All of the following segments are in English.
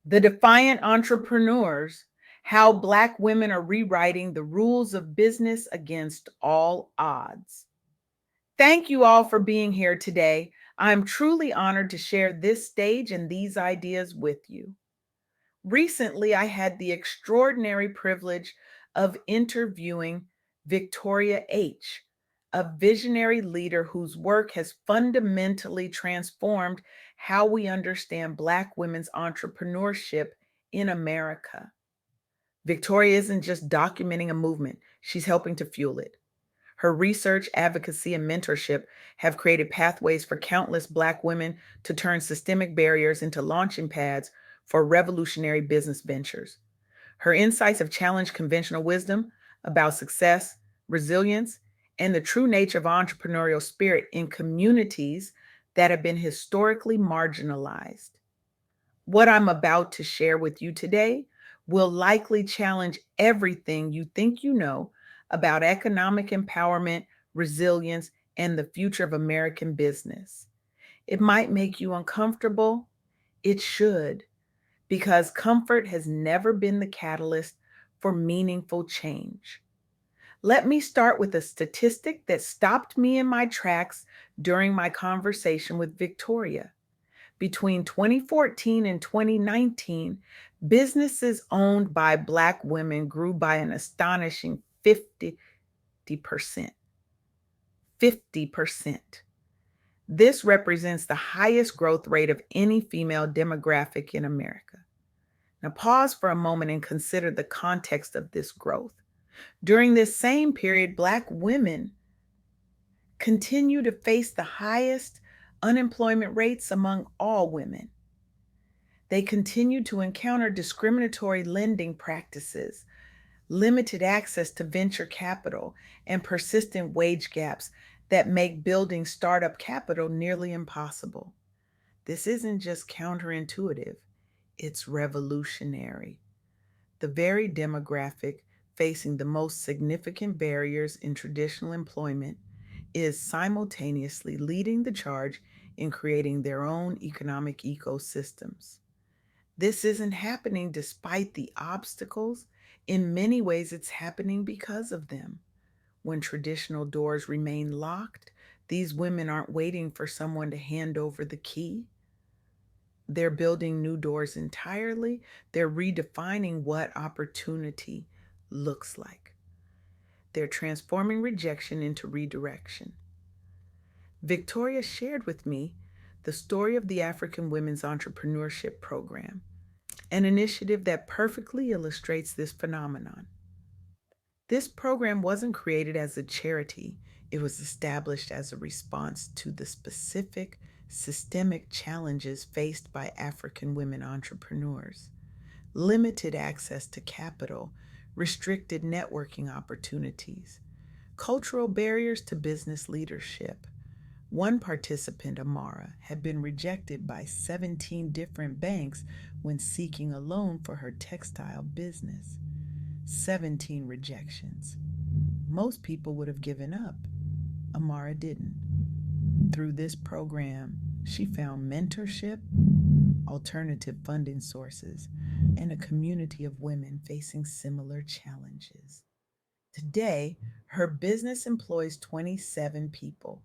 The Defiant Entrepreneurs: How Black Women Are Rewriting the Rules of Business Against All Odds. Thank you all for being here today. I'm truly honored to share this stage and these ideas with you. Recently, I had the extraordinary privilege of interviewing Victoria H., a visionary leader whose work has fundamentally transformed how we understand Black women's entrepreneurship in America. Victoria isn't just documenting a movement, she's helping to fuel it. Her research, advocacy, and mentorship have created pathways for countless Black women to turn systemic barriers into launching pads for revolutionary business ventures. Her insights have challenged conventional wisdom about success, resilience, and the true nature of entrepreneurial spirit in communities that have been historically marginalized. What I'm about to share with you today will likely challenge everything you think you know about economic empowerment, resilience, and the future of American business. It might make you uncomfortable. It should, because comfort has never been the catalyst for meaningful change. Let me start with a statistic that stopped me in my tracks during my conversation with Victoria. Between 2014 and 2019, businesses owned by Black women grew by an astonishing 50%. 50%. This represents the highest growth rate of any female demographic in America. Now, pause for a moment and consider the context of this growth. During this same period, Black women continue to face the highest unemployment rates among all women. They continue to encounter discriminatory lending practices, limited access to venture capital, and persistent wage gaps that make building startup capital nearly impossible. This isn't just counterintuitive, it's revolutionary. The very demographic facing the most significant barriers in traditional employment is simultaneously leading the charge in creating their own economic ecosystems. This isn't happening despite the obstacles. In many ways, it's happening because of them. When traditional doors remain locked, these women aren't waiting for someone to hand over the key. They're building new doors entirely. They're redefining what opportunity looks like. They're transforming rejection into redirection. Victoria shared with me the story of the African Women's Entrepreneurship Program, an initiative that perfectly illustrates this phenomenon. This program wasn't created as a charity, it was established as a response to the specific systemic challenges faced by African women entrepreneurs: limited access to capital, restricted networking opportunities, cultural barriers to business leadership. One participant, Amara, had been rejected by 17 different banks when seeking a loan for her textile business. 17 rejections. Most people would have given up. Amara didn't. Through this program, she found mentorship, alternative funding sources, and a community of women facing similar challenges. Today, her business employs 27 people,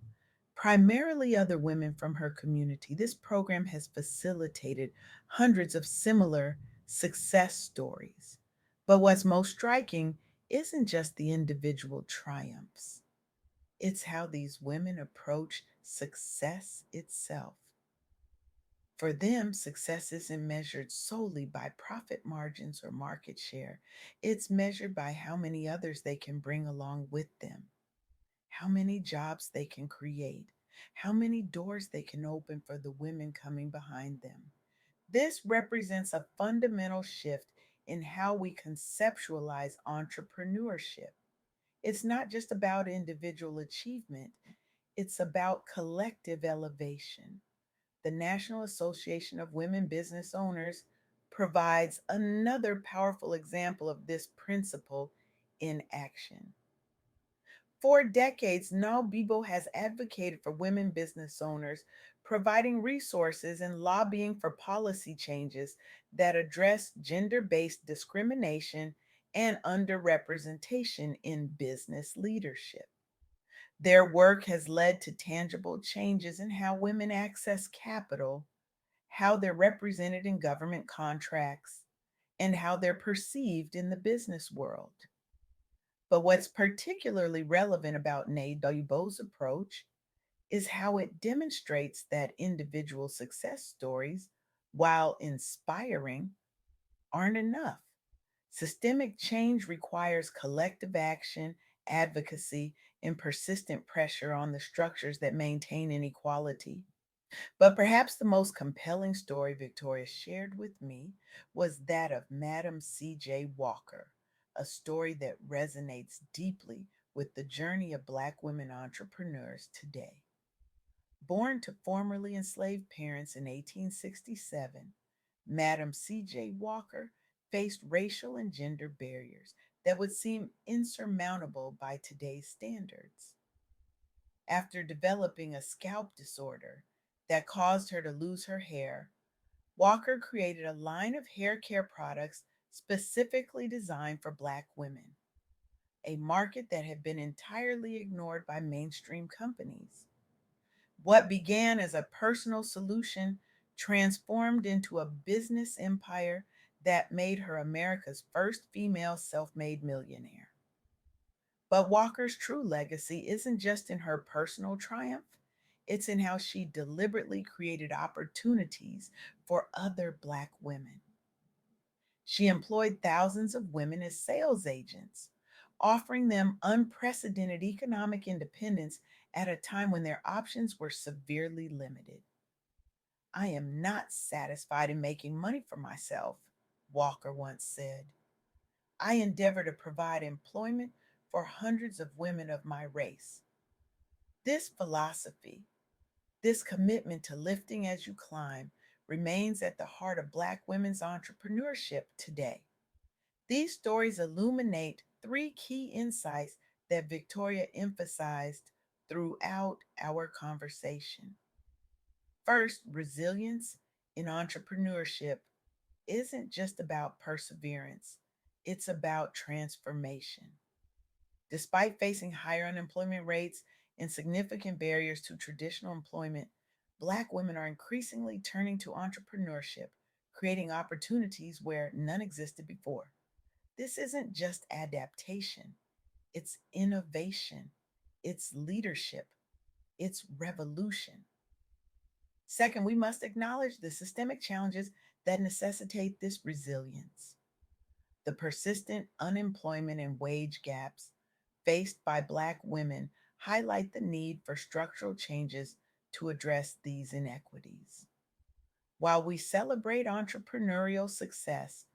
primarily other women from her community. This program has facilitated hundreds of similar success stories. But what's most striking isn't just the individual triumphs, it's how these women approach success itself. For them, success isn't measured solely by profit margins or market share. It's measured by how many others they can bring along with them, how many jobs they can create, how many doors they can open for the women coming behind them. This represents a fundamental shift in how we conceptualize entrepreneurship. It's not just about individual achievement, it's about collective elevation. The National Association of Women Business Owners provides another powerful example of this principle in action. For decades, Now Bibo has advocated for women business owners, providing resources and lobbying for policy changes that address gender based discrimination and underrepresentation in business leadership. Their work has led to tangible changes in how women access capital, how they're represented in government contracts, and how they're perceived in the business world. But what's particularly relevant about Daibo's approach is how it demonstrates that individual success stories, while inspiring, aren't enough. Systemic change requires collective action, advocacy, and persistent pressure on the structures that maintain inequality. But perhaps the most compelling story Victoria shared with me was that of Madam C.J. Walker, a story that resonates deeply with the journey of Black women entrepreneurs today. Born to formerly enslaved parents in 1867, Madam C.J. Walker faced racial and gender barriers that would seem insurmountable by today's standards. After developing a scalp disorder that caused her to lose her hair, Walker created a line of hair care products specifically designed for Black women, a market that had been entirely ignored by mainstream companies. What began as a personal solution transformed into a business empire that made her America's first female self made millionaire. But Walker's true legacy isn't just in her personal triumph, it's in how she deliberately created opportunities for other Black women. She employed thousands of women as sales agents, offering them unprecedented economic independence at a time when their options were severely limited. I am not satisfied in making money for myself, Walker once said. I endeavor to provide employment for hundreds of women of my race. This philosophy, this commitment to lifting as you climb, remains at the heart of Black women's entrepreneurship today. These stories illuminate three key insights that Victoria emphasized throughout our conversation. First, resilience in entrepreneurship isn't just about perseverance, it's about transformation. Despite facing higher unemployment rates and significant barriers to traditional employment, Black women are increasingly turning to entrepreneurship, creating opportunities where none existed before. This isn't just adaptation, it's innovation, it's leadership, it's revolution. Second, we must acknowledge the systemic challenges that necessitate this resilience. The persistent unemployment and wage gaps faced by Black women highlight the need for structural changes to address these inequities. While we celebrate entrepreneurial success,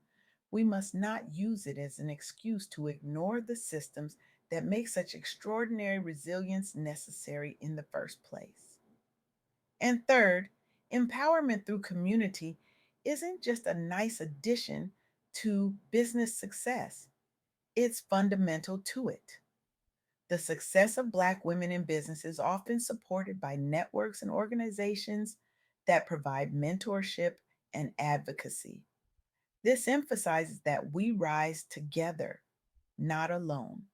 we must not use it as an excuse to ignore the systems that make such extraordinary resilience necessary in the first place. And third, empowerment through community isn't just a nice addition to business success, it's fundamental to it. The success of Black women in business is often supported by networks and organizations that provide mentorship and advocacy. This emphasizes that we rise together, not alone.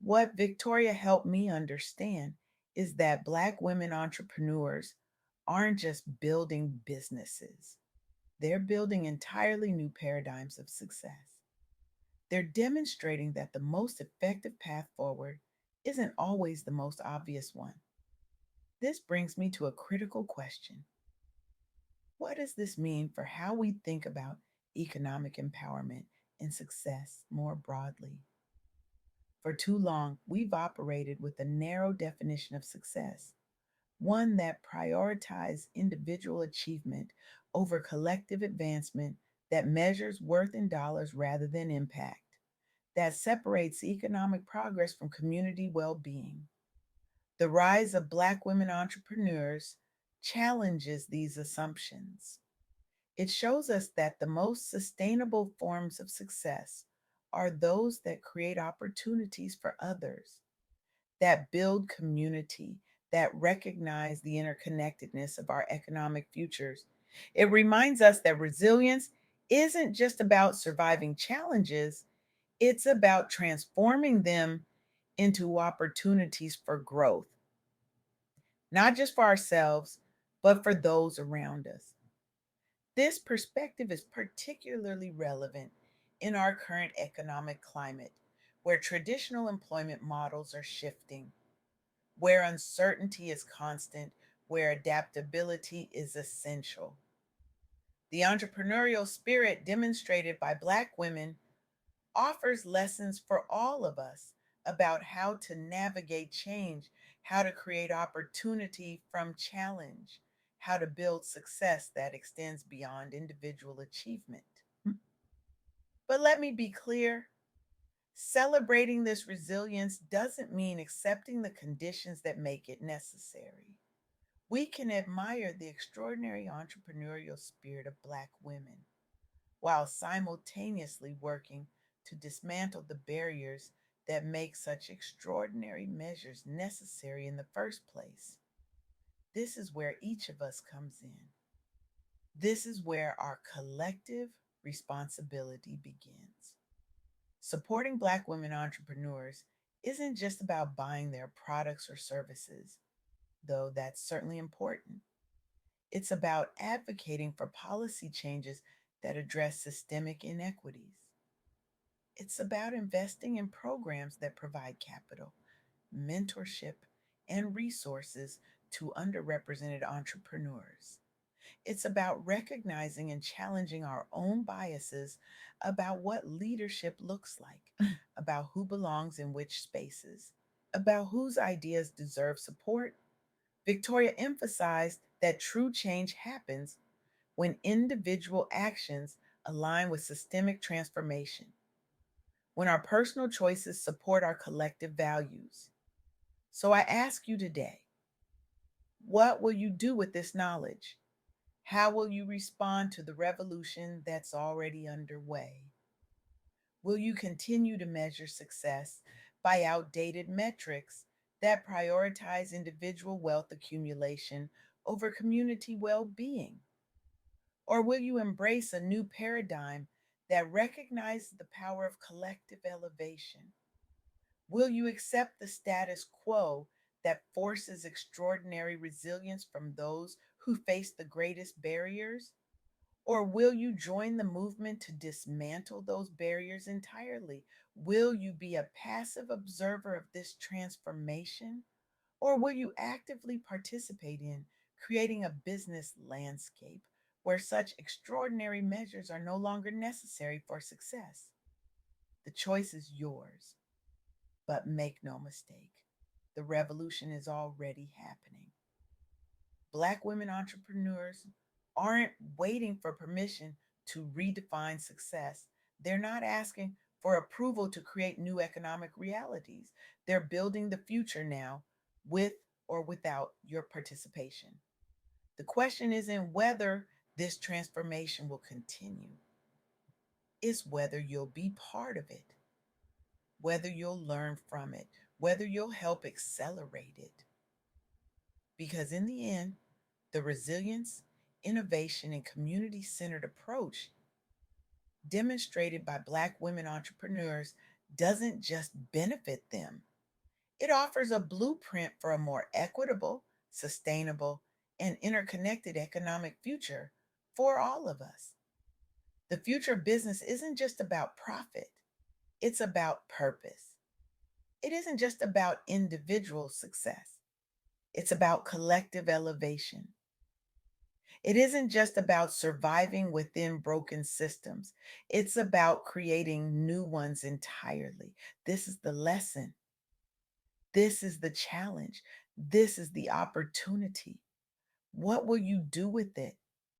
What Victoria helped me understand is that Black women entrepreneurs aren't just building businesses, they're building entirely new paradigms of success. They're demonstrating that the most effective path forward isn't always the most obvious one. This brings me to a critical question. What does this mean for how we think about economic empowerment and success more broadly? For too long, we've operated with a narrow definition of success, one that prioritizes individual achievement over collective advancement, that measures worth in dollars rather than impact, that separates economic progress from community well being. The rise of Black women entrepreneurs challenges these assumptions. It shows us that the most sustainable forms of success are those that create opportunities for others, that build community, that recognize the interconnectedness of our economic futures. It reminds us that resilience isn't just about surviving challenges, it's about transforming them into opportunities for growth, not just for ourselves, but for those around us. This perspective is particularly relevant in our current economic climate, where traditional employment models are shifting, where uncertainty is constant, where adaptability is essential. The entrepreneurial spirit demonstrated by Black women offers lessons for all of us about how to navigate change, how to create opportunity from challenge, how to build success that extends beyond individual achievement. But let me be clear, celebrating this resilience doesn't mean accepting the conditions that make it necessary. We can admire the extraordinary entrepreneurial spirit of Black women while simultaneously working to dismantle the barriers that make such extraordinary measures necessary in the first place. This is where each of us comes in. This is where our collective responsibility begins. Supporting Black women entrepreneurs isn't just about buying their products or services, though that's certainly important. It's about advocating for policy changes that address systemic inequities. It's about investing in programs that provide capital, mentorship, and resources to underrepresented entrepreneurs. It's about recognizing and challenging our own biases about what leadership looks like, about who belongs in which spaces, about whose ideas deserve support. Victoria emphasized that true change happens when individual actions align with systemic transformation, when our personal choices support our collective values. So I ask you today, what will you do with this knowledge? How will you respond to the revolution that's already underway? Will you continue to measure success by outdated metrics that prioritize individual wealth accumulation over community well being? Or will you embrace a new paradigm that recognizes the power of collective elevation? Will you accept the status quo that forces extraordinary resilience from those who face the greatest barriers? Or will you join the movement to dismantle those barriers entirely? Will you be a passive observer of this transformation? Or will you actively participate in creating a business landscape where such extraordinary measures are no longer necessary for success? The choice is yours, but make no mistake, the revolution is already happening. Black women entrepreneurs aren't waiting for permission to redefine success. They're not asking for approval to create new economic realities. They're building the future now with or without your participation. The question isn't whether this transformation will continue, it's whether you'll be part of it, whether you'll learn from it, whether you'll help accelerate it. Because in the end, the resilience, innovation, and community centered approach demonstrated by Black women entrepreneurs doesn't just benefit them, it offers a blueprint for a more equitable, sustainable, and interconnected economic future for all of us. The future of business isn't just about profit, it's about purpose. It isn't just about individual success, it's about collective elevation. It isn't just about surviving within broken systems, it's about creating new ones entirely. This is the lesson. This is the challenge. This is the opportunity. What will you do with it?